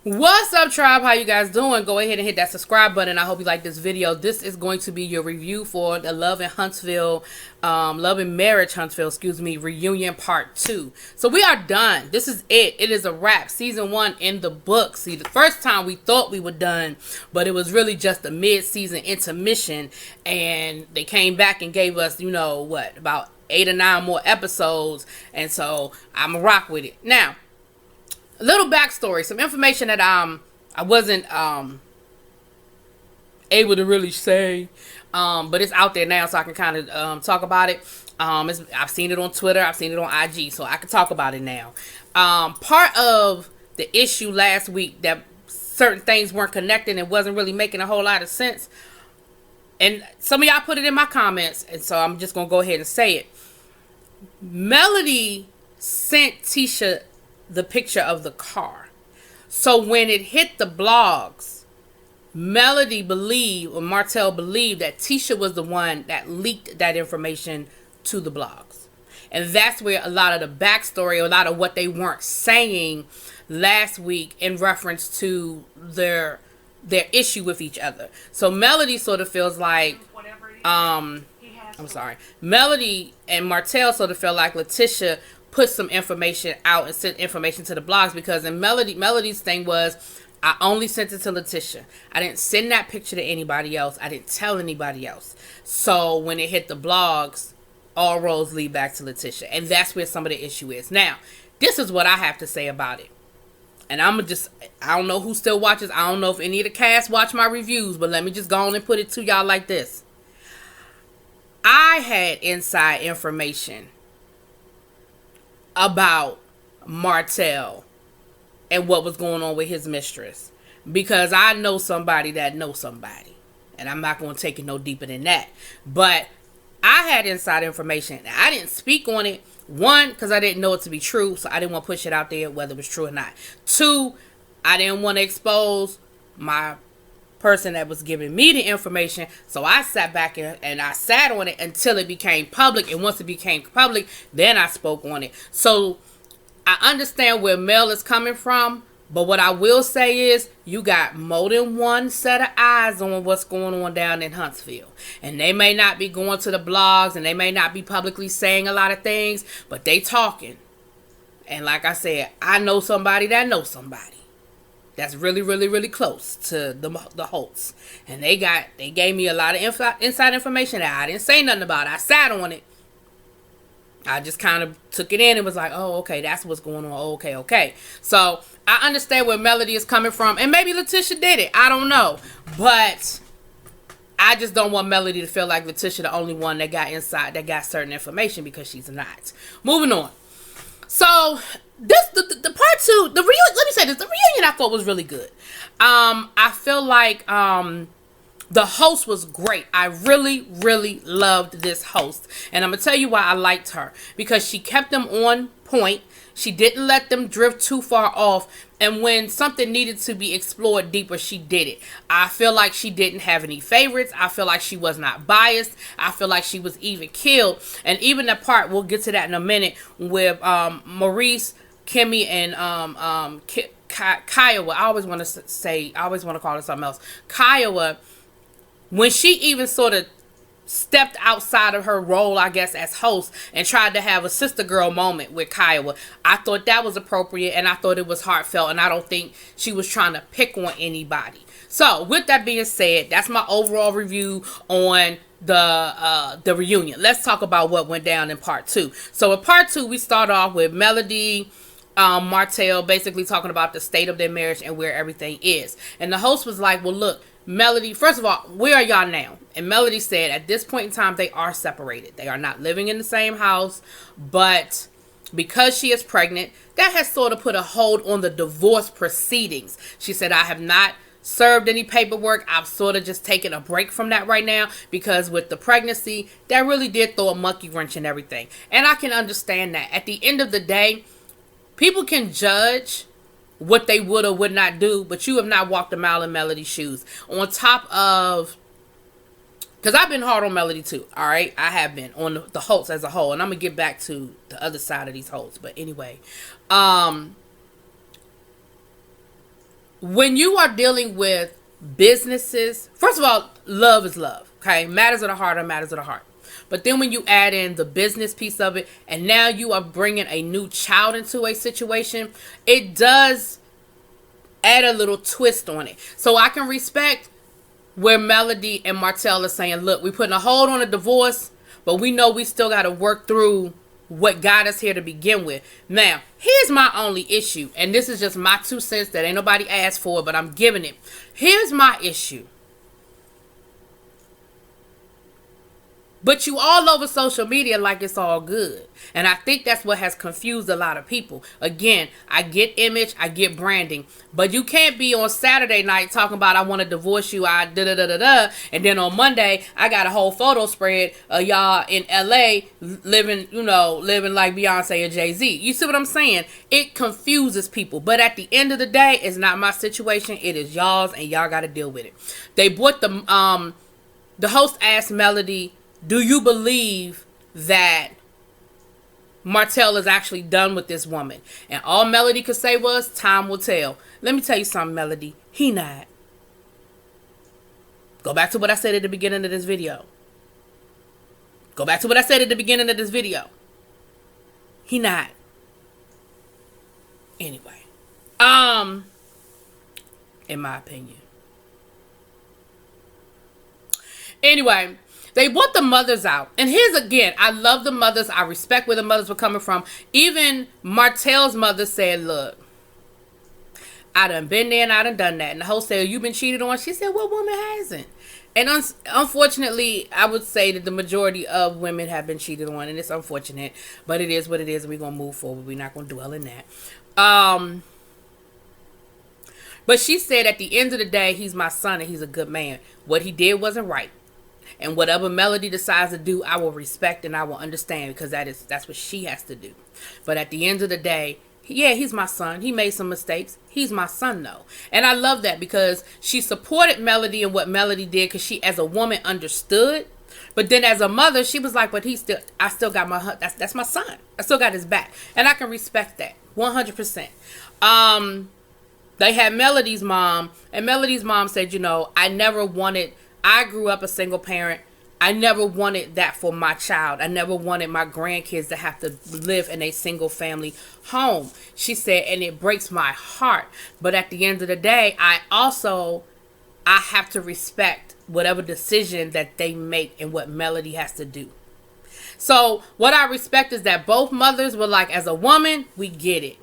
What's up, tribe? How you guys doing? Go ahead and hit that subscribe button. I hope you like this video. This is going to be your review for the Love and Marriage Huntsville, reunion part 2. So we are done. This is it. It is a wrap. Season 1 in the books. See, the first time we thought we were done, but it was really just a mid-season intermission, and they came back and gave us, about 8 or 9 more episodes, and so I'm gonna rock with it. Now, a little backstory, some information that I wasn't able to really say, but it's out there now, so I can kind of talk about it. I've seen it on Twitter, I've seen it on IG, so I can talk about it now. Part of the issue last week that certain things weren't connected and wasn't really making a whole lot of sense, and some of y'all put it in my comments, and so I'm just gonna go ahead and say it. Melody sent Tisha the picture of the car. So when it hit the blogs, Melody believed, or Martell believed, that Tisha was the one that leaked that information to the blogs. And that's where a lot of the backstory, a lot of what they weren't saying last week in reference to their issue with each other. So Melody sort of feels like, Melody and Martell sort of felt like Letitia put some information out and sent information to the blogs, because in Melody's thing was, I only sent it to Letitia. I didn't send that picture to anybody else. I didn't tell anybody else. So when it hit the blogs, all roads lead back to Letitia. And that's where some of the issue is. Now, this is what I have to say about it. And I don't know who still watches. I don't know if any of the cast watch my reviews, but let me just go on and put it to y'all like this. I had inside information about Martell and what was going on with his mistress, because I know somebody that knows somebody, and I'm not going to take it no deeper than that. But I had inside information. I didn't speak on it. 1, because I didn't know it to be true, so I didn't want to push it out there whether it was true or not. 2, I didn't want to expose my person that was giving me the information, so I sat back and I sat on it until it became public, and once it became public, then I spoke on it. So I understand where Mel is coming from, but what I will say is, you got more than one set of eyes on what's going on down in Huntsville, and they may not be going to the blogs, and they may not be publicly saying a lot of things, but they talking. And like I said, I know somebody that knows somebody that's really, really, really close to the Holtz. And they gave me a lot of inside information that I didn't say nothing about. I sat on it. I just kind of took it in and was like, oh, okay, that's what's going on. Oh, okay. So I understand where Melody is coming from. And maybe Letitia did it. I don't know. But I just don't want Melody to feel like Letitia the only one that got certain information, because she's not. Moving on. So the part 2, the reunion. Let me say this: the reunion I thought was really good. I feel like the host was great. I really, really loved this host, and I'm gonna tell you why I liked her, because she kept them on point. She didn't let them drift too far off, and when something needed to be explored deeper, she did it. I feel like she didn't have any favorites. I feel like she was not biased. I feel like she was even killed. And even the part, we'll get to that in a minute, with Maurice, Kimmy, and Kiowa. I always want to call her something else. Kiowa, when she even sort of stepped outside of her role, I guess, as host, and tried to have a sister girl moment with Kiowa, I thought that was appropriate, and I thought it was heartfelt, and I don't think she was trying to pick on anybody. So with that being said, that's my overall review on the reunion. Let's talk about what went down in part 2. So in part 2, we start off with Melody, Martell basically talking about the state of their marriage and where everything is. And the host was like, well, look, Melody, first of all, where are y'all now? And Melody said at this point in time, they are separated. They are not living in the same house, but because she is pregnant, that has sort of put a hold on the divorce proceedings. She said, I have not served any paperwork. I've sort of just taken a break from that right now, because with the pregnancy, that really did throw a monkey wrench in everything. And I can understand that. At the end of the day, people can judge what they would or would not do, but you have not walked a mile in Melody's shoes. On top of, because I've been hard on Melody too, all right? I have been on the Holtz as a whole, and I'm going to get back to the other side of these Holtz. But anyway, when you are dealing with businesses, first of all, love is love. Okay, matters of the heart are matters of the heart. But then when you add in the business piece of it, and now you are bringing a new child into a situation, it does add a little twist on it. So I can respect where Melody and Martell are saying, look, we're putting a hold on a divorce, but we know we still got to work through what got us here to begin with. Now, here's my only issue, and this is just my 2 cents that ain't nobody asked for, but I'm giving it. Here's my issue. But you all over social media like it's all good. And I think that's what has confused a lot of people. Again, I get image, I get branding. But you can't be on Saturday night talking about I want to divorce you, I da-da-da-da-da. And then on Monday, I got a whole photo spread of y'all in L.A. living like Beyonce and Jay-Z. You see what I'm saying? It confuses people. But at the end of the day, it's not my situation. It is y'all's, and y'all got to deal with it. They brought the host asked Melody, do you believe that Martell is actually done with this woman? And all Melody could say was, time will tell. Let me tell you something, Melody. He not. Go back to what I said at the beginning of this video. He not. Anyway. In my opinion. Anyway. They brought the mothers out. And here's again, I love the mothers. I respect where the mothers were coming from. Even Martell's mother said, look, I done been there and I done that. And the host said, you been cheated on? She said, what woman hasn't? And unfortunately, I would say that the majority of women have been cheated on. And it's unfortunate. But it is what it is. And we're going to move forward. We're not going to dwell in that. But she said at the end of the day, he's my son and he's a good man. What he did wasn't right. And whatever Melody decides to do, I will respect and I will understand, because that's what she has to do. But at the end of the day, yeah, he's my son. He made some mistakes. He's my son, though. And I love that, because she supported Melody and what Melody did, because she, as a woman, understood. But then as a mother, she was like, but I still got that's my son. I still got his back. And I can respect that 100%. They had Melody's mom, and Melody's mom said, I grew up a single parent. I never wanted that for my child. I never wanted my grandkids to have to live in a single family home. She said, and it breaks my heart. But at the end of the day, I have to respect whatever decision that they make and what Melody has to do. So what I respect is that both mothers were like, as a woman, we get it.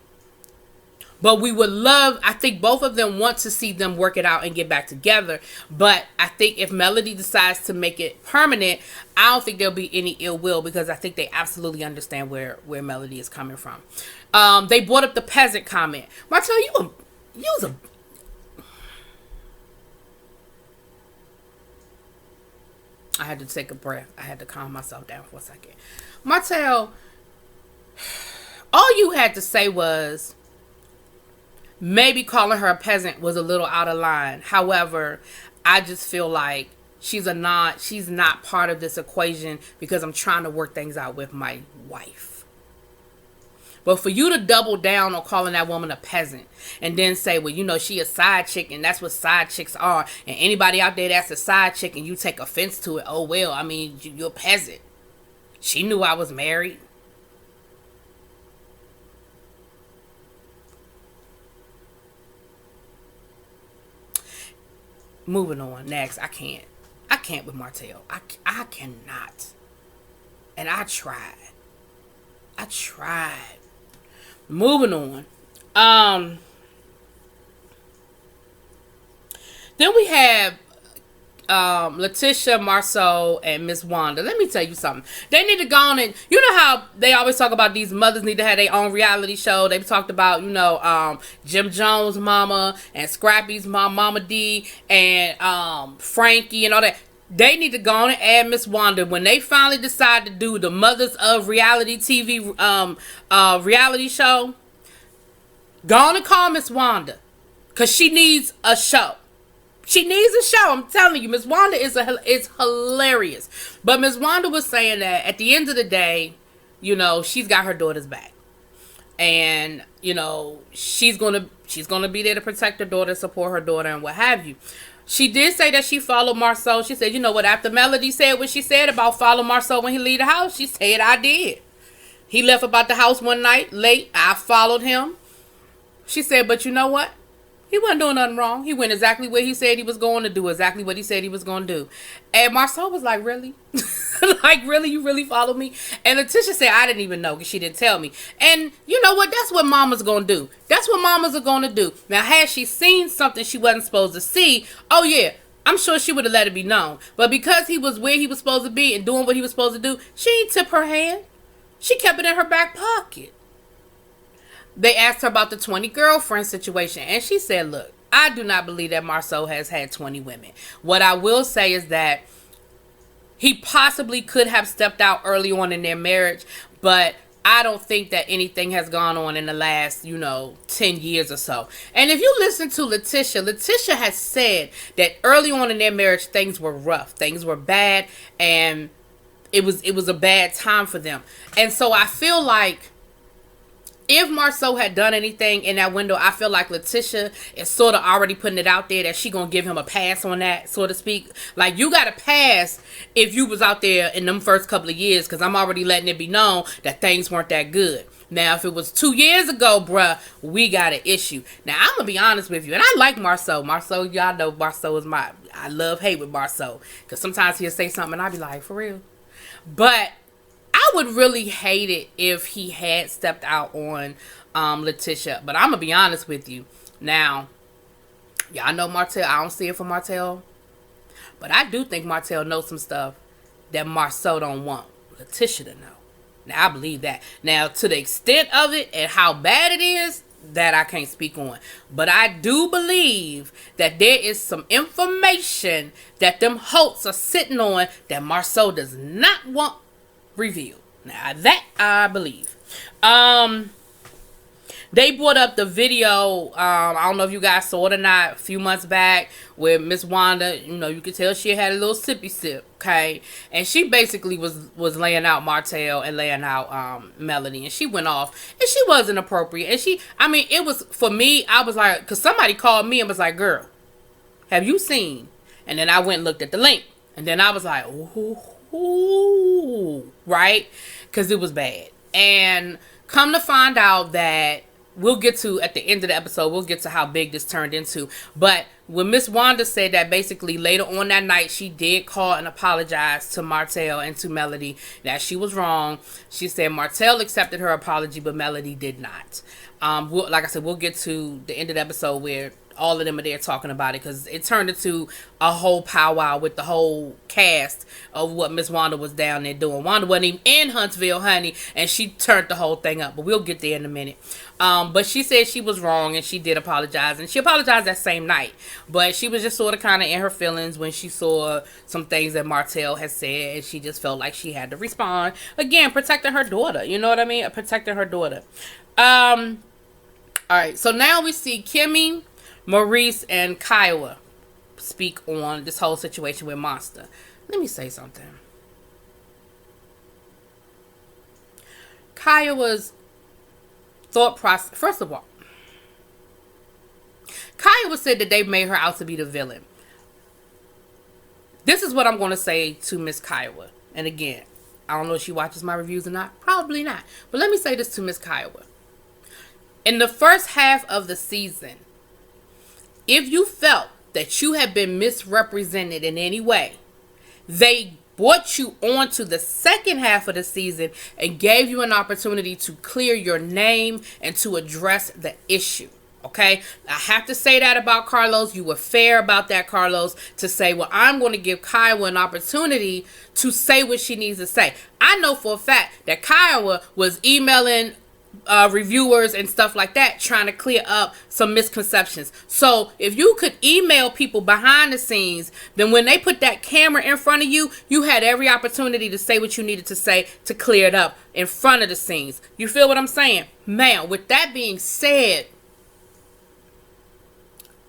But we would I think both of them want to see them work it out and get back together. But I think if Melody decides to make it permanent, I don't think there'll be any ill will, because I think they absolutely understand where Melody is coming from. They brought up the peasant comment. Martell, you was a... I had to take a breath. I had to calm myself down for a second. Martell, all you had to say was... maybe calling her a peasant was a little out of line. However, I just feel like she's not part of this equation, because I'm trying to work things out with my wife. But for you to double down on calling that woman a peasant and then say, well, she a side chick and that's what side chicks are. And anybody out there that's a side chick and you take offense to it, oh, well, I mean, you're a peasant. She knew I was married. Moving on. Next. I can't with Martell. I cannot. And I tried. Moving on. Then we have Letitia, Marceau, and Miss Wanda. Let me tell you something. They need to go on and, you know how they always talk about these mothers need to have their own reality show. They've talked about, Jim Jones' mama and Scrappy's mom, Mama D, and Frankie and all that. They need to go on and add Miss Wanda when they finally decide to do the Mothers of Reality TV reality show. Go on and call Miss Wanda, because she needs a show. She needs a show. I'm telling you, Miss Wanda is hilarious. But Miss Wanda was saying that at the end of the day, she's got her daughter's back. and she's gonna be there to protect her daughter, support her daughter, and what have you. She did say that she followed Marceau. She said, you know what, after Melody said what she said about follow Marceau when he leave the house, she said, I did. He left about the house one night late. I followed him. She said, but you know what? He wasn't doing nothing wrong. He went exactly where he said he was going to do, exactly what he said he was going to do. And Marceau was like, really? Like, really? You really followed me? And Letitia said, I didn't even know because she didn't tell me. And you know what? That's what mamas going to do. That's what mamas are going to do. Now, had she seen something she wasn't supposed to see, oh, yeah, I'm sure she would have let it be known. But because he was where he was supposed to be and doing what he was supposed to do, she didn't tip her hand. She kept it in her back pocket. They asked her about the 20 girlfriend situation, and she said, look, I do not believe that Marceau has had 20 women. What I will say is that he possibly could have stepped out early on in their marriage, but I don't think that anything has gone on in the last, 10 years or so. And if you listen to Letitia has said that early on in their marriage, things were rough. Things were bad, and it was a bad time for them. And so I feel like if Marceau had done anything in that window, I feel like Letitia is sort of already putting it out there that she gonna give him a pass on that, so to speak. Like, you got a pass if you was out there in them first couple of years, because I'm already letting it be known that things weren't that good. Now, if it was 2 years ago, bruh, we got an issue. Now, I'm gonna be honest with you, and I like Marceau. Marceau, y'all know Marceau is I love hate with Marceau, because sometimes he'll say something and I'll be like, for real? But I would really hate it if he had stepped out on Letitia. But I'm going to be honest with you. Now, y'all know Martell. I don't see it for Martell. But I do think Martell knows some stuff that Marceau don't want Letitia to know. Now, I believe that. Now, to the extent of it and how bad it is, that I can't speak on. But I do believe that there is some information that them Holtz are sitting on that Marceau does not want revealed. Now that I believe. They brought up the video, I don't know if you guys saw it or not, a few months back, where Miss Wanda, you could tell she had a little sippy sip, okay? And she basically was laying out Martell and laying out Melody, and she went off, and she wasn't appropriate. And it was, for me, I was like, because somebody called me and was like, girl, have you seen? And then I went and looked at the link, and then I was like, ooh, right? Because it was bad. And come to find out that we'll get to, at the end of the episode, we'll get to how big this turned into. But when Miss Wanda said that basically later on that night, she did call and apologize to Martell and to Melody that she was wrong. She said Martell accepted her apology, but Melody did not. Like I said, we'll get to the end of the episode where all of them are there talking about it, because it turned into a whole powwow with the whole cast of what Miss Wanda was down there doing. Wanda wasn't even in Huntsville, honey, and she turned the whole thing up, but we'll get there in a minute. But she said she was wrong, and she did apologize, and she apologized that same night, but she was just sort of kind of in her feelings when she saw some things that Martell had said, and she just felt like she had to respond. Again, protecting her daughter, you know what I mean? Protecting her daughter. All right, so now we see Kimmy, Maurice, and Kiowa speak on this whole situation with Monster. Let me say something. Kiowa's thought process. First of all, Kiowa said that they made her out to be the villain. This is what I'm going to say to Miss Kiowa. And again, I don't know if she watches my reviews or not. Probably not. But let me say this to Miss Kiowa. In the first half of the season, if you felt that you had been misrepresented in any way, they brought you on to the second half of the season and gave you an opportunity to clear your name and to address the issue. Okay, I have to say that about Carlos. You were fair about that, Carlos, to say, well, I'm going to give Kiowa an opportunity to say what she needs to say. I know for a fact that Kiowa was emailing reviewers and stuff like that, trying to clear up some misconceptions. So if you could email people behind the scenes, then when they put that camera in front of you, you had every opportunity to say what you needed to say to clear it up in front of the scenes. You feel what I'm saying? Now, with that being said,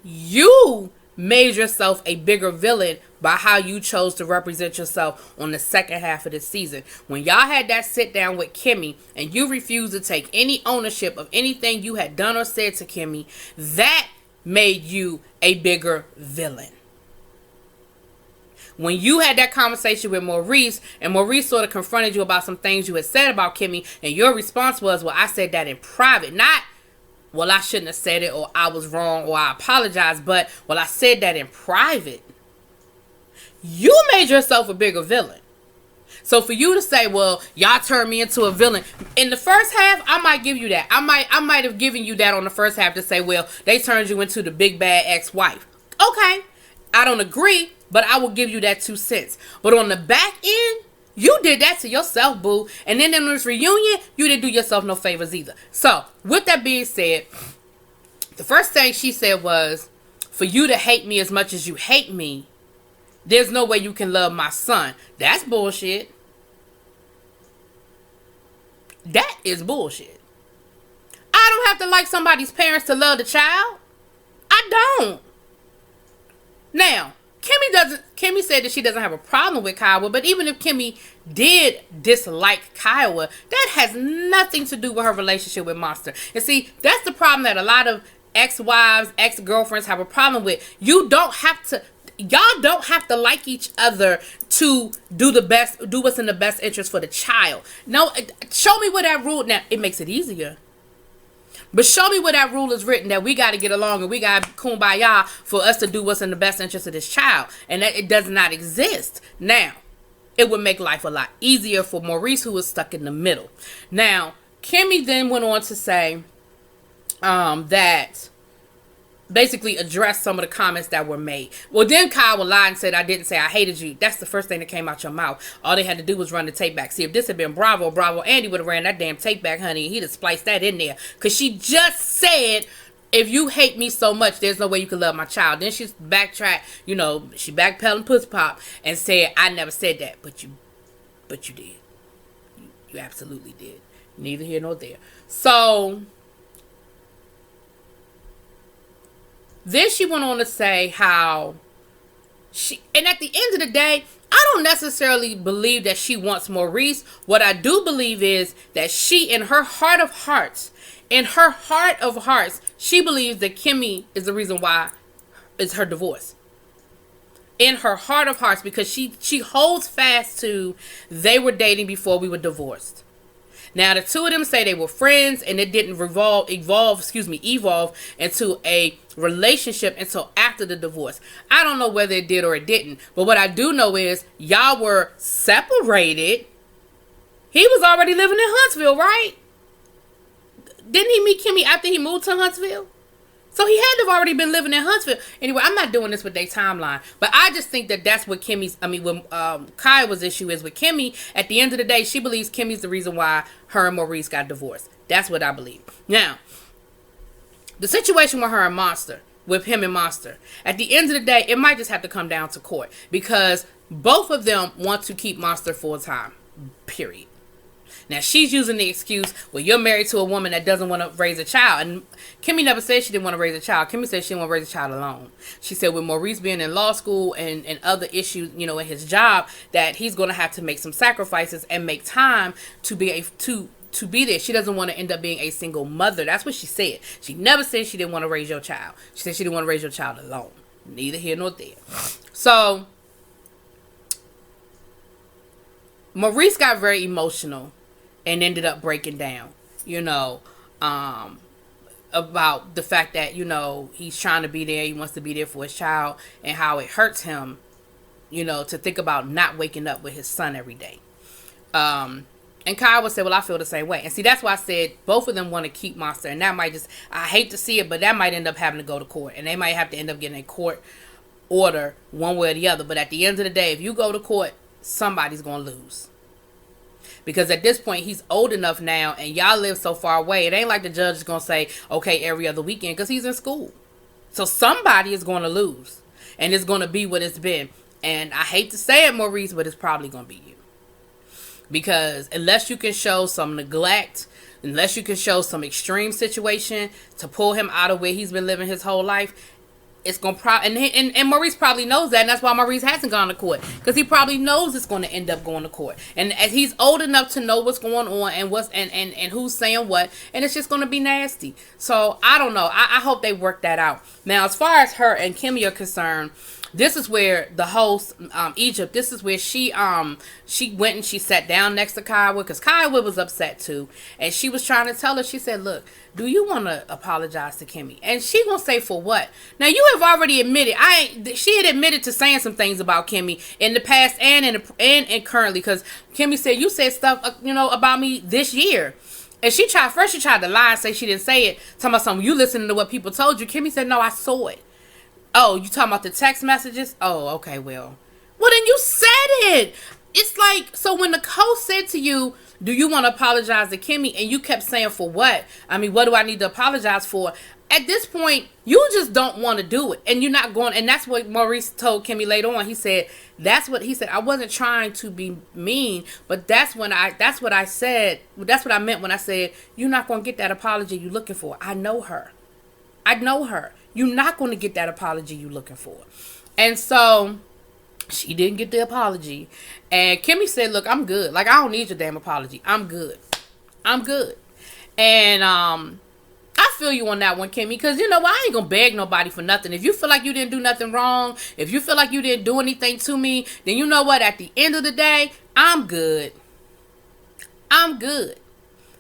you made yourself a bigger villain by how you chose to represent yourself on the second half of the season. When y'all had that sit down with Kimmy and you refused to take any ownership of anything you had done or said to Kimmy, that made you a bigger villain. When you had that conversation with Maurice, and Maurice sort of confronted you about some things you had said about Kimmy, and your response was, well, I said that in private. Not, well, I shouldn't have said it, or I was wrong, or I apologize, but, well, I said that in private. You made yourself a bigger villain. So for you to say, well, y'all turned me into a villain. In the first half, I might give you that. I might have given you that on the first half to say, well, they turned you into the big bad ex-wife. Okay. I don't agree, but I will give you that 2 cents. But on the back end, you did that to yourself, boo. And then in this reunion, you didn't do yourself no favors either. So, with that being said, the first thing she said was, for you to hate me as much as you hate me, there's no way you can love my son. That's bullshit. That is bullshit. I don't have to like somebody's parents to love the child. I don't. Now, Kimmy said that she doesn't have a problem with Kiowa, but even if Kimmy did dislike Kiowa, that has nothing to do with her relationship with Monster. And see, that's the problem that a lot of ex-wives, ex-girlfriends have a problem with. Y'all don't have to like each other to do what's in the best interest for the child. No, show me where that rule, now it makes it easier. But show me where that rule is written that we got to get along and we got kumbaya for us to do what's in the best interest of this child. And that it does not exist. Now, it would make life a lot easier for Maurice, who was stuck in the middle. Now, Kimmy then went on to say that basically addressed some of the comments that were made. Well, then Kiowa lied and said, I didn't say I hated you. That's the first thing that came out your mouth. All they had to do was run the tape back. See, if this had been Bravo Andy would have ran that damn tape back, honey, and he'd have spliced that in there. Because she just said, if you hate me so much, there's no way you can love my child. Then she backtracked, she backpedaled pussy pop and said, I never said that. But you did. You absolutely did. Neither here nor there. So then she went on to say how and at the end of the day, I don't necessarily believe that she wants Maurice. What I do believe is that she, in her heart of hearts, she believes that Kimmy is the reason why it's her divorce. In her heart of hearts, because she holds fast to, they were dating before we were divorced. Now, the two of them say they were friends and it didn't evolve into a relationship until after the divorce. I don't know whether it did or it didn't. But what I do know is y'all were separated. He was already living in Huntsville, right? Didn't he meet Kimmy after he moved to Huntsville? So he had to have already been living in Huntsville. Anyway, I'm not doing this with their timeline. But I just think that that's what Kiowa's issue is with Kimmy. At the end of the day, she believes Kimmy's the reason why her and Maurice got divorced. That's what I believe. Now, the situation with her and Monster, with him and Monster, at the end of the day, it might just have to come down to court. Because both of them want to keep Monster full time. Period. Now, she's using the excuse, well, you're married to a woman that doesn't want to raise a child. And Kimmy never said she didn't want to raise a child. Kimmy said she didn't want to raise a child alone. She said with Maurice being in law school and other issues, in his job, that he's going to have to make some sacrifices and make time to be to be there. She doesn't want to end up being a single mother. That's what she said. She never said she didn't want to raise your child. She said she didn't want to raise your child alone. Neither here nor there. So, Maurice got very emotional and ended up breaking down, about the fact that, he's trying to be there. He wants to be there for his child and how it hurts him, to think about not waking up with his son every day. And Kiowa said, well, I feel the same way. And see, that's why I said both of them want to keep Monster. And that might I hate to see it, but that might end up having to go to court. And they might have to end up getting a court order one way or the other. But at the end of the day, if you go to court, somebody's going to lose. Because at this point, he's old enough now, and y'all live so far away. It ain't like the judge is going to say, okay, every other weekend, because he's in school. So somebody is going to lose. And it's going to be what it's been. And I hate to say it, Maurice, but it's probably going to be you. Because unless you can show some neglect, unless you can show some extreme situation to pull him out of where he's been living his whole life, it's gonna and Maurice probably knows that, and that's why Maurice hasn't gone to court, because he probably knows it's going to end up going to court, and as he's old enough to know what's going on and what's and who's saying what, and it's just going to be nasty. So I don't know. I hope they work that out. Now, as far as her and Kimmy are concerned, this is where the host, Egypt, this is where she went and she sat down next to Kiowa, because Kiowa was upset too. And she was trying to tell her, she said, look, do you want to apologize to Kimmy? And she gonna say for what? Now, you have already admitted, she had admitted to saying some things about Kimmy in the past and currently, because Kimmy said, you said stuff, about me this year. And she tried to lie and say she didn't say it. Talking about something, you listening to what people told you. Kimmy said, no, I saw it. Oh, you talking about the text messages? Oh, okay, well, then you said it. It's like, so when the host said to you, do you want to apologize to Kimmy? And you kept saying, for what? I mean, what do I need to apologize for? At this point, you just don't want to do it. And you're not going, and that's what Maurice told Kimmy later on. He said, I wasn't trying to be mean, but that's what I meant when I said, you're not going to get that apology you're looking for. I know her. You're not going to get that apology you're looking for. And so she didn't get the apology. And Kimmy said, look, I'm good. Like, I don't need your damn apology. I'm good. And I feel you on that one, Kimmy, because, I ain't going to beg nobody for nothing. If you feel like you didn't do nothing wrong, if you feel like you didn't do anything to me, then you know what? At the end of the day, I'm good.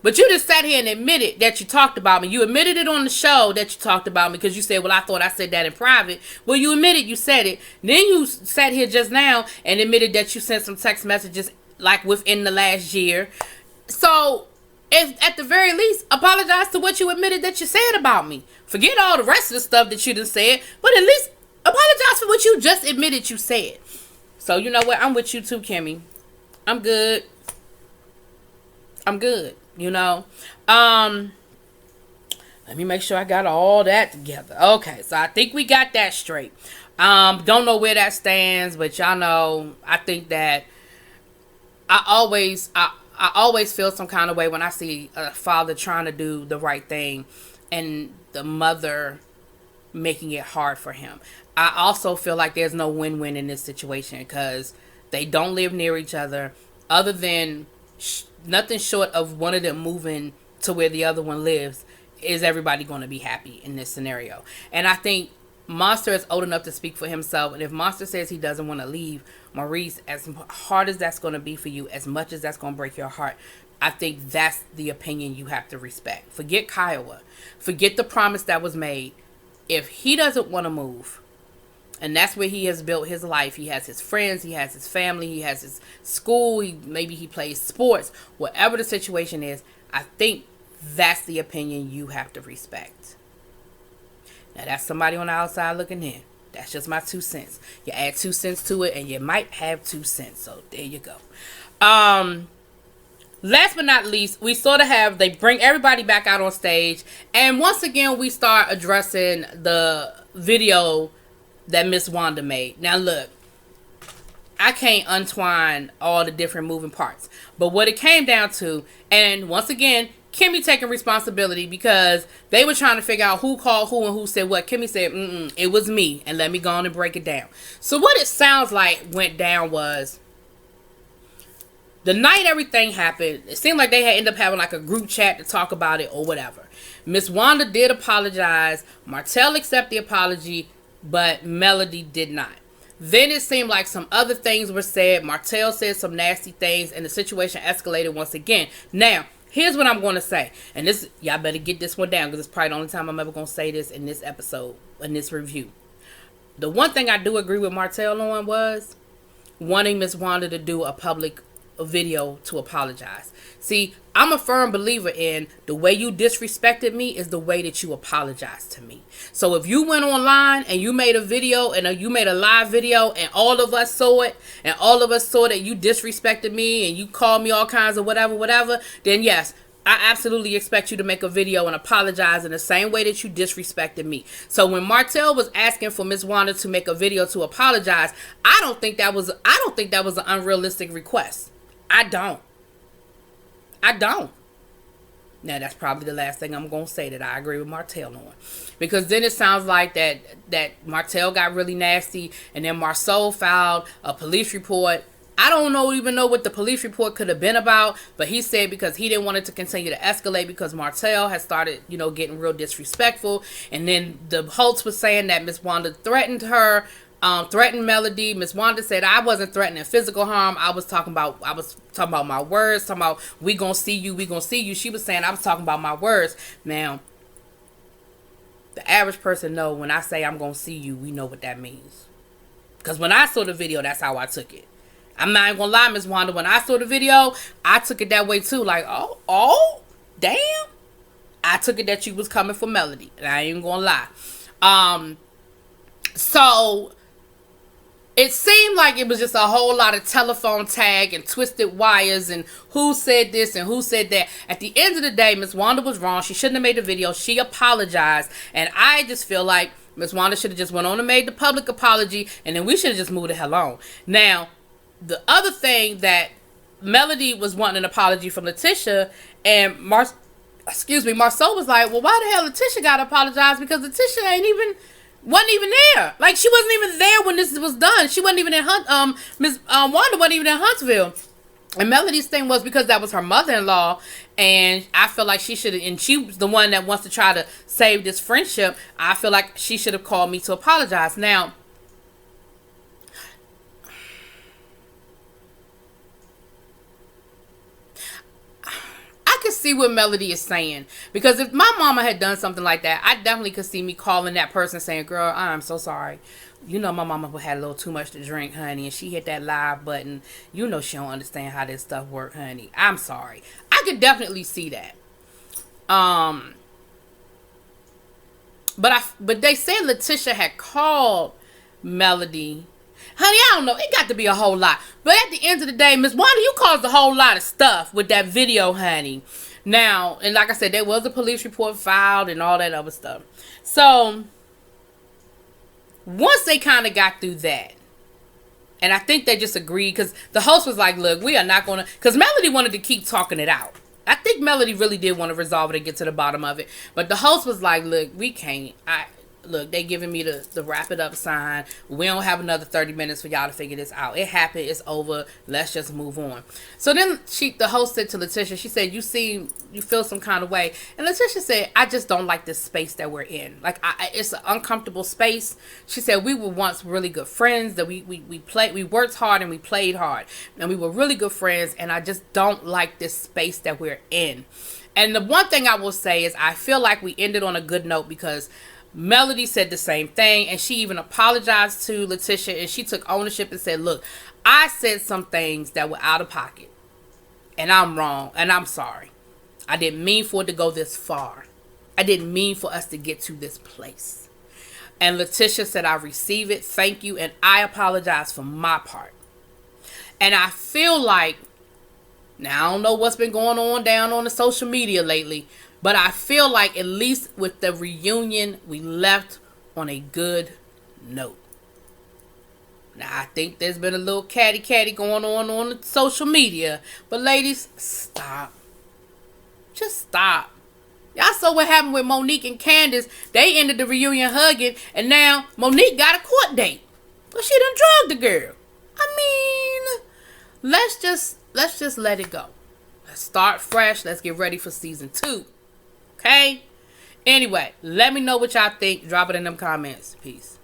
But you just sat here and admitted that you talked about me. You admitted it on the show that you talked about me, because you said, well, I thought I said that in private. Well, you admitted you said it. Then you sat here just now and admitted that you sent some text messages like within the last year. So, if at the very least, apologize to what you admitted that you said about me. Forget all the rest of the stuff that you done said, but at least apologize for what you just admitted you said. So, you know what? I'm with you too, Kimmy. I'm good. Let me make sure I got all that together. Okay, so I think we got that straight. Don't know where that stands, but y'all know, I think that I always feel some kind of way when I see a father trying to do the right thing and the mother making it hard for him. I also feel like there's no win-win in this situation, because they don't live near each other, other than nothing short of one of them moving to where the other one lives. Is everybody going to be happy in this scenario? And I think Monster is old enough to speak for himself. And if Monster says he doesn't want to leave, Maurice, as hard as that's going to be for you, as much as that's going to break your heart, I think that's the opinion you have to respect. Forget Kiowa. Forget the promise that was made. If he doesn't want to move, and that's where he has built his life. He has his friends. He has his family. He has his school. Maybe he plays sports. Whatever the situation is, I think that's the opinion you have to respect. Now, that's somebody on the outside looking in. That's just my 2 cents. You add 2 cents to it, and you might have 2 cents. So, there you go. Last but not least, we they bring everybody back out on stage. And once again, we start addressing the video that Miss Wanda made. Now look, I can't untwine all the different moving parts, but what it came down to, and once again, Kimmy taking responsibility, because they were trying to figure out who called who and who said what. Kimmy said, it was me, and let me go on and break it down. So what it sounds like went down was, the night everything happened, it seemed like they had ended up having like a group chat to talk about it or whatever. Miss Wanda did apologize. Martell accepted the apology, but Melody did not. Then it seemed like some other things were said. Martell said some nasty things, and the situation escalated once again. Now, here's what I'm going to say. And this, y'all better get this one down, because it's probably the only time I'm ever going to say this in this episode, in this review. The one thing I do agree with Martell on was wanting Miss Wanda to do a public video to apologize. See, I'm a firm believer in the way you disrespected me is the way that you apologize to me. So if you went online and you made a video and you made a live video and all of us saw it, and all of us saw that you disrespected me and you called me all kinds of whatever, then yes, I absolutely expect you to make a video and apologize in the same way that you disrespected me. So when Martell was asking for Miss Wanda to make a video to apologize, I don't think that was an unrealistic request. I don't. Now, that's probably the last thing I'm going to say that I agree with Martell on. Because then it sounds like that Martell got really nasty, and then Marceau filed a police report. I don't even know what the police report could have been about, but he said because he didn't want it to continue to escalate because Martell had started, getting real disrespectful. And then the Holtz was saying that Miss Wanda threatened her, threatened Melody. Miss Wanda said, I wasn't threatening physical harm. I was talking about my words, talking about we gonna see you. She was saying I was talking about my words. Now, the average person know when I say I'm gonna see you, we know what that means. Because when I saw the video, that's how I took it. I'm not even gonna lie, Miss Wanda. When I saw the video, I took it that way too. Like, oh, damn. I took it that you was coming for Melody. And I ain't even gonna lie. So it seemed like it was just a whole lot of telephone tag and twisted wires and who said this and who said that. At the end of the day, Miss Wanda was wrong. She shouldn't have made the video. She apologized. And I just feel like Miss Wanda should have just went on and made the public apology, and then we should have just moved the hell on. Now, the other thing that Melody was wanting an apology from Letitia, and Marceau was like, well, why the hell Letitia got to apologize? Because Letitia wasn't even there. Like, she wasn't even there when this was done. She wasn't even in Miss Wanda wasn't even in Huntsville. And Melody's thing was because that was her mother-in-law, and I feel like she should have, and she was the one that wants to try to save this friendship. I feel like she should have called me to apologize. Now, I could see what Melody is saying, because if my mama had done something like that, I definitely could see me calling that person saying, girl, I'm so sorry. My mama had a little too much to drink, honey, and she hit that live button. She don't understand how this stuff works, honey. I'm sorry. I could definitely see that. But they said Letitia had called Melody. Honey, I don't know. It got to be a whole lot. But at the end of the day, Miss Wanda, you caused a whole lot of stuff with that video, honey. Now, and like I said, there was a police report filed and all that other stuff. So, once they kind of got through that, and I think they just agreed, because the host was like, look, we are not going to, because Melody wanted to keep talking it out. I think Melody really did want to resolve it and get to the bottom of it. But the host was like, look, we can't. Look, they giving me the wrap it up sign. We don't have another 30 minutes for y'all to figure this out. It happened. It's over. Let's just move on. So then the host said to Letitia, she said, you feel some kind of way. And Letitia said, I just don't like this space that we're in. Like, it's an uncomfortable space. She said, we were once really good friends, that we worked hard and we played hard. And we were really good friends. And I just don't like this space that we're in. And the one thing I will say is I feel like we ended on a good note, because Melody said the same thing, and she even apologized to Letitia, and she took ownership and said, look, I said some things that were out of pocket, and I'm wrong, and I'm sorry. I didn't mean for it to go this far. I didn't mean for us to get to this place. And Letitia said, I receive it, thank you, and I apologize for my part. And I feel like, now I don't know what's been going on down on the social media lately, but I feel like at least with the reunion, we left on a good note. Now, I think there's been a little catty going on the social media. But ladies, stop. Just stop. Y'all saw what happened with Monique and Candace. They ended the reunion hugging, and now Monique got a court date. Well, she done drugged the girl. I mean, let's just let it go. Let's start fresh. Let's get ready for season 2. Okay? Anyway, let me know what y'all think. Drop it in them comments. Peace.